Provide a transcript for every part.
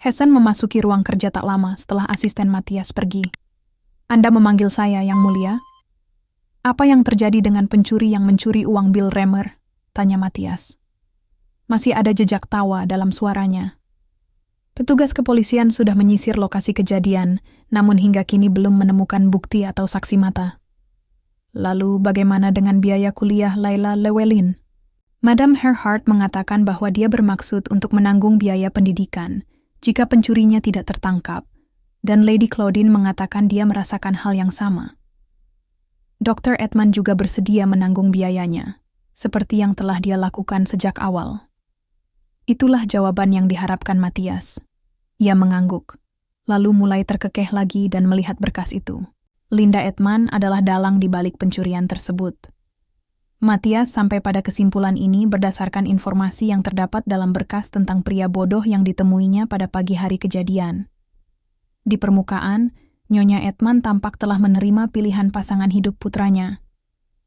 Hessen memasuki ruang kerja tak lama setelah asisten Matthias pergi. "Anda memanggil saya, Yang Mulia?" "Apa yang terjadi dengan pencuri yang mencuri uang Bill Remer?" tanya Matthias. Masih ada jejak tawa dalam suaranya. Petugas kepolisian sudah menyisir lokasi kejadian, namun hingga kini belum menemukan bukti atau saksi mata. "Lalu bagaimana dengan biaya kuliah Layla Llewellyn?" Madame Earhart mengatakan bahwa dia bermaksud untuk menanggung biaya pendidikan jika pencurinya tidak tertangkap, dan Lady Claudine mengatakan dia merasakan hal yang sama. Dr. Edmund juga bersedia menanggung biayanya, seperti yang telah dia lakukan sejak awal. Itulah jawaban yang diharapkan Matthias. Ia mengangguk, lalu mulai terkekeh lagi dan melihat berkas itu. Linda Edman adalah dalang di balik pencurian tersebut. Matthias sampai pada kesimpulan ini berdasarkan informasi yang terdapat dalam berkas tentang pria bodoh yang ditemuinya pada pagi hari kejadian. Di permukaan, Nyonya Edman tampak telah menerima pilihan pasangan hidup putranya.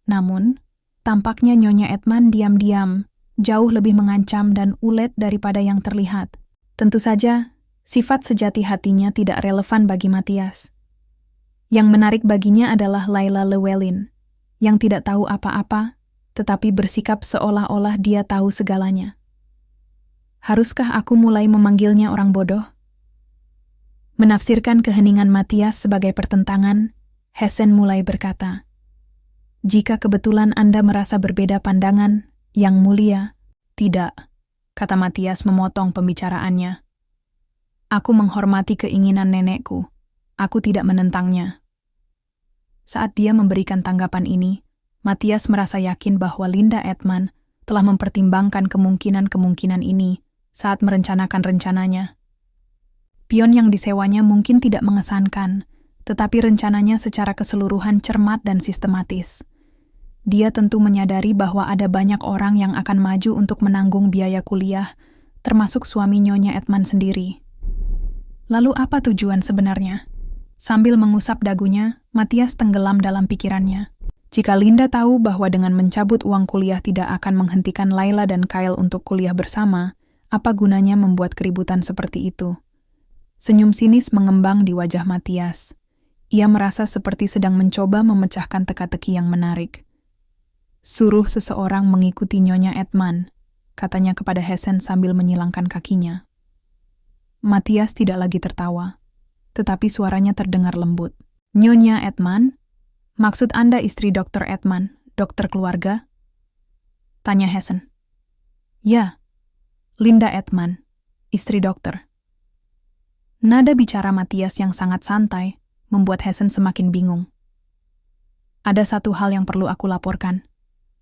Namun, tampaknya Nyonya Edman diam-diam, jauh lebih mengancam dan ulet daripada yang terlihat. Tentu saja, sifat sejati hatinya tidak relevan bagi Matthias. Yang menarik baginya adalah Layla Llewellyn, yang tidak tahu apa-apa, tetapi bersikap seolah-olah dia tahu segalanya. Haruskah aku mulai memanggilnya orang bodoh? Menafsirkan keheningan Matthias sebagai pertentangan, Hessen mulai berkata, "Jika kebetulan Anda merasa berbeda pandangan, Yang Mulia." "Tidak," kata Matthias memotong pembicaraannya. "Aku menghormati keinginan nenekku. Aku tidak menentangnya." Saat dia memberikan tanggapan ini, Matthias merasa yakin bahwa Linda Edman telah mempertimbangkan kemungkinan-kemungkinan ini saat merencanakan rencananya. Pion yang disewanya mungkin tidak mengesankan, tetapi rencananya secara keseluruhan cermat dan sistematis. Dia tentu menyadari bahwa ada banyak orang yang akan maju untuk menanggung biaya kuliah, termasuk suami Nyonya Edman sendiri. Lalu apa tujuan sebenarnya? Sambil mengusap dagunya, Matthias tenggelam dalam pikirannya. Jika Linda tahu bahwa dengan mencabut uang kuliah tidak akan menghentikan Layla dan Kyle untuk kuliah bersama, apa gunanya membuat keributan seperti itu? Senyum sinis mengembang di wajah Matthias. Ia merasa seperti sedang mencoba memecahkan teka-teki yang menarik. "Suruh seseorang mengikuti Nyonya Edman," katanya kepada Hessen sambil menyilangkan kakinya. Matthias tidak lagi tertawa, tetapi suaranya terdengar lembut. "Nyonya Edman? Maksud Anda istri Dr. Edman, dokter keluarga?" tanya Hessen. "Ya, Linda Edman, istri dokter." Nada bicara Matthias yang sangat santai membuat Hessen semakin bingung. "Ada satu hal yang perlu aku laporkan,"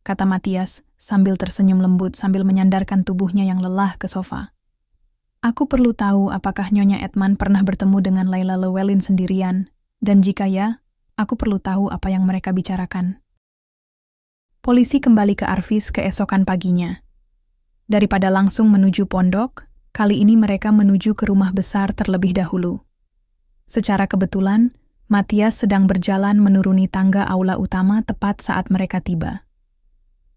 kata Matthias sambil tersenyum lembut sambil menyandarkan tubuhnya yang lelah ke sofa. "Aku perlu tahu apakah Nyonya Edman pernah bertemu dengan Layla Llewellyn sendirian, dan jika ya, aku perlu tahu apa yang mereka bicarakan." Polisi kembali ke Arvis keesokan paginya. Daripada langsung menuju pondok, kali ini mereka menuju ke rumah besar terlebih dahulu. Secara kebetulan, Matthias sedang berjalan menuruni tangga aula utama tepat saat mereka tiba.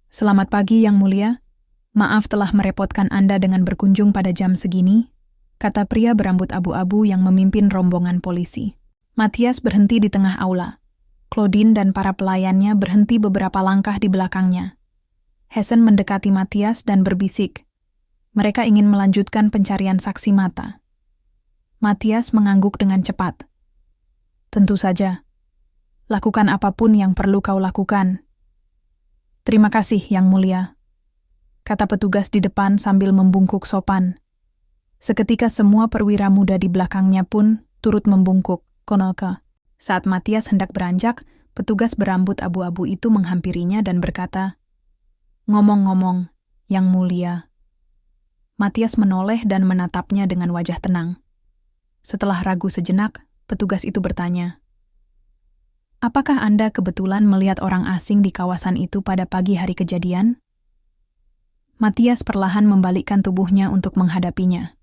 "Selamat pagi, Yang Mulia. Maaf telah merepotkan Anda dengan berkunjung pada jam segini," kata pria berambut abu-abu yang memimpin rombongan polisi. Matthias berhenti di tengah aula. Claudine dan para pelayannya berhenti beberapa langkah di belakangnya. Hessen mendekati Matthias dan berbisik, mereka ingin melanjutkan pencarian saksi mata. Matthias mengangguk dengan cepat. "Tentu saja. Lakukan apapun yang perlu kau lakukan." "Terima kasih, Yang Mulia," kata petugas di depan sambil membungkuk sopan. Seketika semua perwira muda di belakangnya pun turut membungkuk, konolke. Saat Matthias hendak beranjak, petugas berambut abu-abu itu menghampirinya dan berkata, "Ngomong-ngomong, Yang Mulia." Matthias menoleh dan menatapnya dengan wajah tenang. Setelah ragu sejenak, petugas itu bertanya, "Apakah Anda kebetulan melihat orang asing di kawasan itu pada pagi hari kejadian?" Matthias perlahan membalikkan tubuhnya untuk menghadapinya.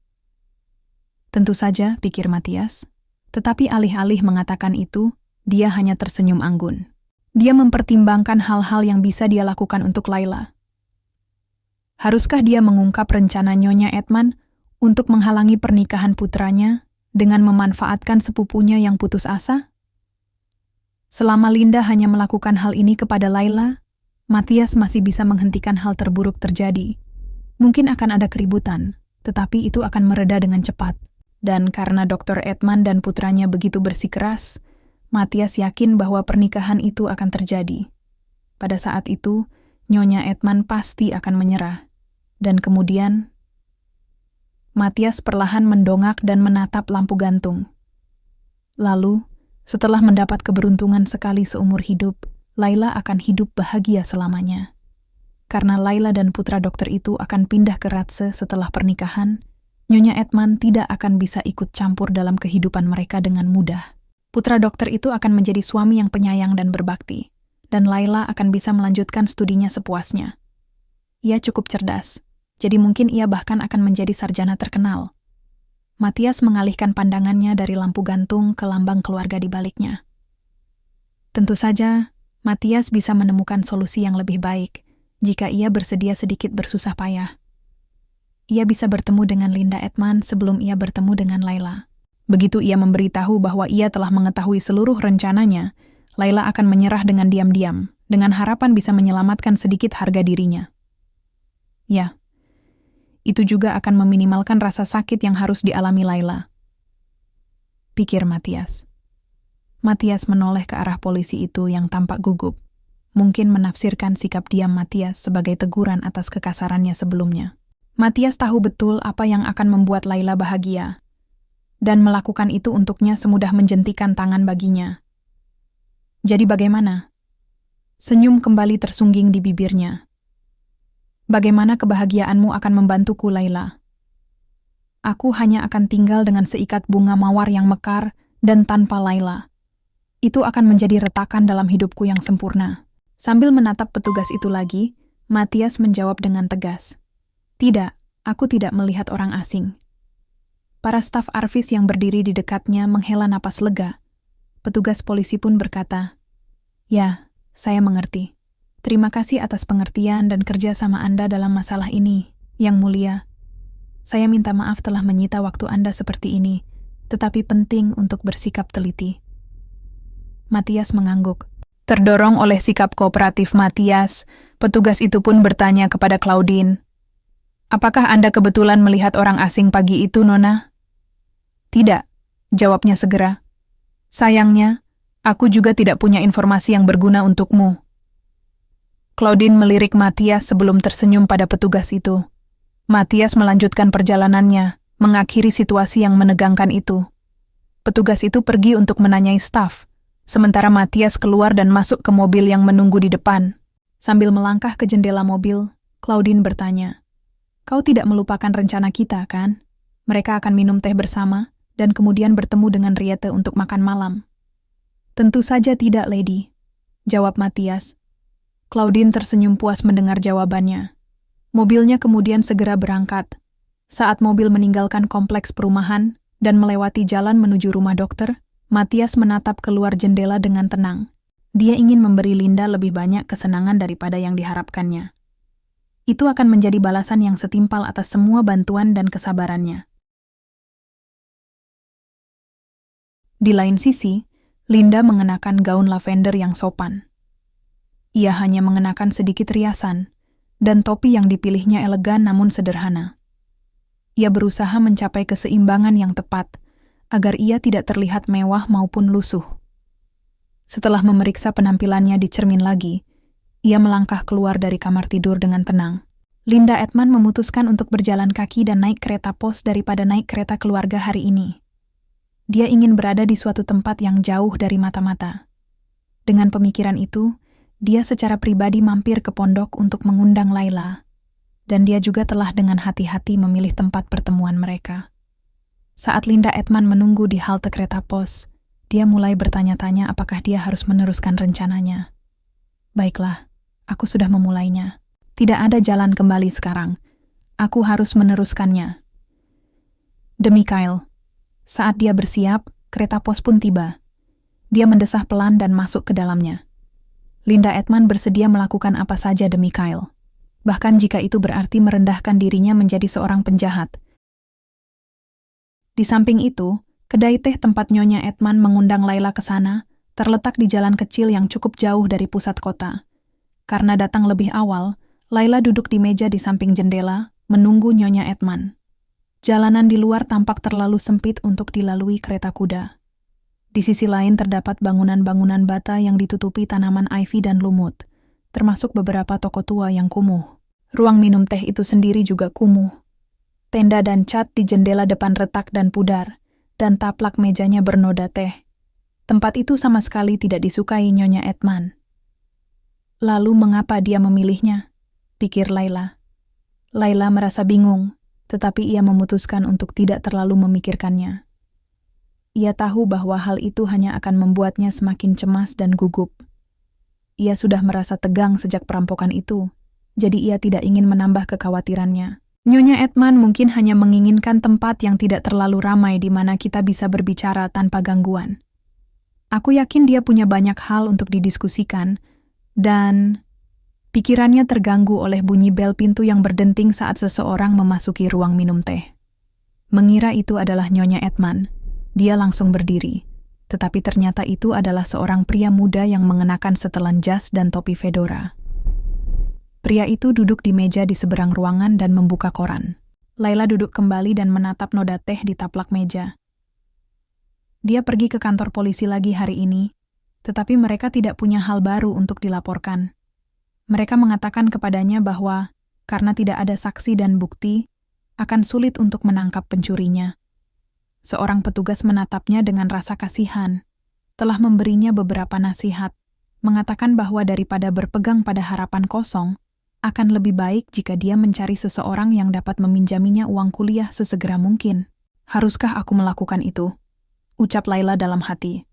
Tentu saja, pikir Matthias, tetapi alih-alih mengatakan itu, dia hanya tersenyum anggun. Dia mempertimbangkan hal-hal yang bisa dia lakukan untuk Layla. Haruskah dia mengungkap rencana Nyonya Edman Untuk menghalangi pernikahan putranya dengan memanfaatkan sepupunya yang putus asa? Selama Linda hanya melakukan hal ini kepada Laila, Matthias masih bisa menghentikan hal terburuk terjadi. Mungkin akan ada keributan, tetapi itu akan mereda dengan cepat. Dan karena Dr. Edman dan putranya begitu bersikeras, Matthias yakin bahwa pernikahan itu akan terjadi. Pada saat itu, Nyonya Edman pasti akan menyerah. Dan kemudian, Matthias perlahan mendongak dan menatap lampu gantung. Lalu, setelah mendapat keberuntungan sekali seumur hidup, Laila akan hidup bahagia selamanya. Karena Laila dan putra dokter itu akan pindah ke Ratse setelah pernikahan, Nyonya Edman tidak akan bisa ikut campur dalam kehidupan mereka dengan mudah. Putra dokter itu akan menjadi suami yang penyayang dan berbakti, dan Laila akan bisa melanjutkan studinya sepuasnya. Ia cukup cerdas, jadi mungkin ia bahkan akan menjadi sarjana terkenal. Matthias mengalihkan pandangannya dari lampu gantung ke lambang keluarga di baliknya. Tentu saja, Matthias bisa menemukan solusi yang lebih baik jika ia bersedia sedikit bersusah payah. Ia bisa bertemu dengan Linda Edman sebelum ia bertemu dengan Laila. Begitu ia memberitahu bahwa ia telah mengetahui seluruh rencananya, Laila akan menyerah dengan diam-diam, dengan harapan bisa menyelamatkan sedikit harga dirinya. Ya, itu juga akan meminimalkan rasa sakit yang harus dialami Laila, pikir Matthias. Matthias menoleh ke arah polisi itu yang tampak gugup, mungkin menafsirkan sikap diam Matthias sebagai teguran atas kekasarannya sebelumnya. Matthias tahu betul apa yang akan membuat Laila bahagia, dan melakukan itu untuknya semudah menjentikan tangan baginya. Jadi bagaimana? Senyum kembali tersungging di bibirnya. Bagaimana kebahagiaanmu akan membantuku, Laila? Aku hanya akan tinggal dengan seikat bunga mawar yang mekar dan tanpa Laila. Itu akan menjadi retakan dalam hidupku yang sempurna. Sambil menatap petugas itu lagi, Matthias menjawab dengan tegas. Tidak, aku tidak melihat orang asing. Para staf Arvis yang berdiri di dekatnya menghela napas lega. Petugas polisi pun berkata, "Ya, saya mengerti. Terima kasih atas pengertian dan kerja sama Anda dalam masalah ini, Yang Mulia. Saya minta maaf telah menyita waktu Anda seperti ini, tetapi penting untuk bersikap teliti." Matthias mengangguk. Terdorong oleh sikap kooperatif Matthias, petugas itu pun bertanya kepada Claudine, "Apakah Anda kebetulan melihat orang asing pagi itu, Nona?" "Tidak," jawabnya segera. "Sayangnya, aku juga tidak punya informasi yang berguna untukmu." Claudine melirik Matthias sebelum tersenyum pada petugas itu. Matthias melanjutkan perjalanannya, mengakhiri situasi yang menegangkan itu. Petugas itu pergi untuk menanyai staf, sementara Matthias keluar dan masuk ke mobil yang menunggu di depan. Sambil melangkah ke jendela mobil, Claudine bertanya, "Kau tidak melupakan rencana kita, kan? Mereka akan minum teh bersama, dan kemudian bertemu dengan Riete untuk makan malam." "Tentu saja tidak, Lady," jawab Matthias. Claudine tersenyum puas mendengar jawabannya. Mobilnya kemudian segera berangkat. Saat mobil meninggalkan kompleks perumahan dan melewati jalan menuju rumah dokter, Matthias menatap keluar jendela dengan tenang. Dia ingin memberi Linda lebih banyak kesenangan daripada yang diharapkannya. Itu akan menjadi balasan yang setimpal atas semua bantuan dan kesabarannya. Di lain sisi, Linda mengenakan gaun lavender yang sopan. Ia hanya mengenakan sedikit riasan, dan topi yang dipilihnya elegan namun sederhana. Ia berusaha mencapai keseimbangan yang tepat, agar ia tidak terlihat mewah maupun lusuh. Setelah memeriksa penampilannya di cermin lagi, ia melangkah keluar dari kamar tidur dengan tenang. Linda Edman memutuskan untuk berjalan kaki dan naik kereta pos daripada naik kereta keluarga hari ini. Dia ingin berada di suatu tempat yang jauh dari mata-mata. Dengan pemikiran itu, dia secara pribadi mampir ke pondok untuk mengundang Laila, dan dia juga telah dengan hati-hati memilih tempat pertemuan mereka. Saat Linda Edman menunggu di halte kereta pos, dia mulai bertanya-tanya apakah dia harus meneruskan rencananya. "Baiklah, aku sudah memulainya. Tidak ada jalan kembali sekarang. Aku harus meneruskannya." Demi Kyle. Saat dia bersiap, kereta pos pun tiba. Dia mendesah pelan dan masuk ke dalamnya. Linda Edman bersedia melakukan apa saja demi Kyle. Bahkan jika itu berarti merendahkan dirinya menjadi seorang penjahat. Di samping itu, kedai teh tempat Nyonya Edman mengundang Laila ke sana terletak di jalan kecil yang cukup jauh dari pusat kota. Karena datang lebih awal, Laila duduk di meja di samping jendela, menunggu Nyonya Edman. Jalanan di luar tampak terlalu sempit untuk dilalui kereta kuda. Di sisi lain terdapat bangunan-bangunan bata yang ditutupi tanaman ivy dan lumut, termasuk beberapa toko tua yang kumuh. Ruang minum teh itu sendiri juga kumuh. Tenda dan cat di jendela depan retak dan pudar, dan taplak mejanya bernoda teh. Tempat itu sama sekali tidak disukai Nyonya Edman. Lalu mengapa dia memilihnya? Pikir Laila. Laila merasa bingung, tetapi ia memutuskan untuk tidak terlalu memikirkannya. Ia tahu bahwa hal itu hanya akan membuatnya semakin cemas dan gugup. Ia sudah merasa tegang sejak perampokan itu, jadi ia tidak ingin menambah kekhawatirannya. Nyonya Edman mungkin hanya menginginkan tempat yang tidak terlalu ramai di mana kita bisa berbicara tanpa gangguan. Aku yakin dia punya banyak hal untuk didiskusikan, dan pikirannya terganggu oleh bunyi bel pintu yang berdenting saat seseorang memasuki ruang minum teh. Mengira itu adalah Nyonya Edman, dia langsung berdiri, tetapi ternyata itu adalah seorang pria muda yang mengenakan setelan jas dan topi fedora. Pria itu duduk di meja di seberang ruangan dan membuka koran. Laila duduk kembali dan menatap noda teh di taplak meja. Dia pergi ke kantor polisi lagi hari ini, tetapi mereka tidak punya hal baru untuk dilaporkan. Mereka mengatakan kepadanya bahwa, karena tidak ada saksi dan bukti, akan sulit untuk menangkap pencurinya. Seorang petugas menatapnya dengan rasa kasihan, telah memberinya beberapa nasihat, mengatakan bahwa daripada berpegang pada harapan kosong, akan lebih baik jika dia mencari seseorang yang dapat meminjaminya uang kuliah sesegera mungkin. Haruskah aku melakukan itu? Ucap Laila dalam hati.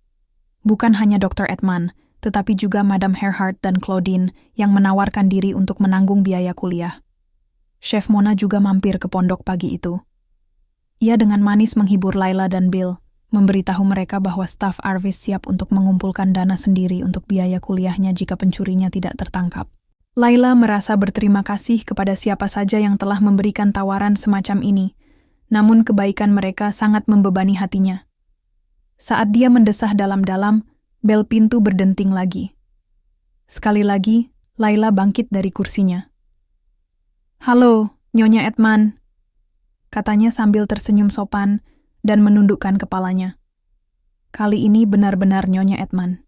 Bukan hanya Dr. Edman, tetapi juga Madam Herhart dan Claudine yang menawarkan diri untuk menanggung biaya kuliah. Chef Mona juga mampir ke pondok pagi itu. Ia dengan manis menghibur Laila dan Bill, memberitahu mereka bahwa staf Arvis siap untuk mengumpulkan dana sendiri untuk biaya kuliahnya jika pencurinya tidak tertangkap. Laila merasa berterima kasih kepada siapa saja yang telah memberikan tawaran semacam ini, namun kebaikan mereka sangat membebani hatinya. Saat dia mendesah dalam-dalam, bel pintu berdenting lagi. Sekali lagi, Laila bangkit dari kursinya. "Halo, Nyonya Edman," katanya sambil tersenyum sopan dan menundukkan kepalanya. Kali ini benar-benar Nyonya Edman.